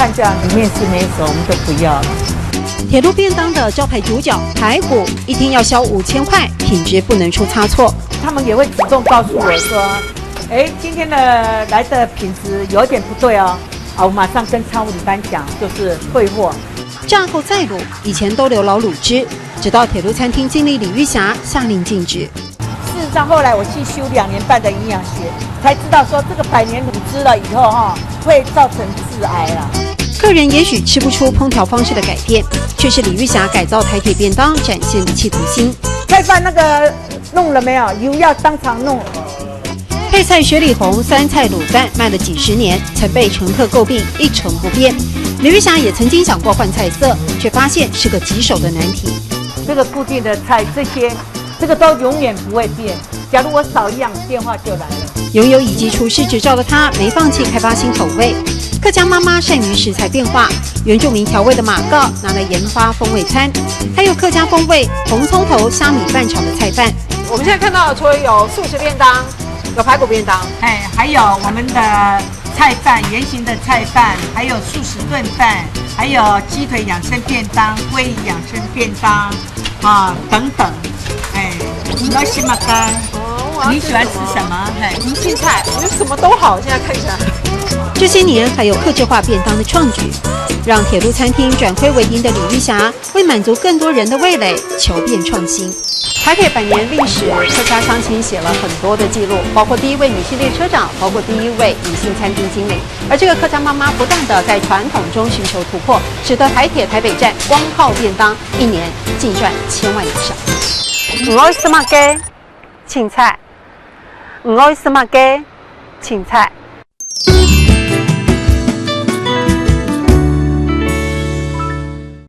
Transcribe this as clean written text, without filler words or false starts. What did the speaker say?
看这样里面是没熟，我们都不要了。铁路便当的招牌主角排骨，一天要销5000块，品质不能出差错。他们也会主动告诉我说，今天的来的品质有点不对哦，我马上跟仓务领班讲，就是退货。炸后再卤，以前都留老卤汁，直到铁路餐厅经理李玉霞下令禁止。事实上，后来我去修2年半的营养学，才知道说这个100年卤汁了以后会造成致癌了。客人也许吃不出烹调方式的改变，却是李玉霞改造台铁便当展现的企图心。菜饭那个弄了没有？油要当场弄。配菜雪里红酸菜卤蛋卖了几十年，曾被乘客诟病一成不变。李玉霞也曾经想过换菜色，却发现是个棘手的难题。这个固定的菜，这个都永远不会变。假如我少一样，变化就来了。拥有乙级厨师执照的她，没放弃开发新口味。客家妈妈善于食材变化，原住民调味的马告拿来研发风味餐，还有客家风味红葱头虾米饭炒的菜饭。我们现在看到的除了有素食便当，有排骨便当，还有我们的菜饭，圆形的菜饭，还有素食炖饭，还有鸡腿养生便当、鲑鱼养生便当等等。你都喜欢干？你喜欢吃什么？明星菜，我觉得什么都好。现在看起来，这些年还有客制化便当的创举，让铁路餐厅转亏为盈的李玉霞，为满足更多人的味蕾，求变创新。台铁100年历史，客家乡亲写了很多的记录，包括第一位女性列车长，包括第一位女性餐厅经理。而这个客家妈妈不断的在传统中寻求突破，使得台铁台北站光靠便当一年净赚1000万以上。唔好意思嘛，鸡，青菜。唔好意思嘛，鸡，青菜。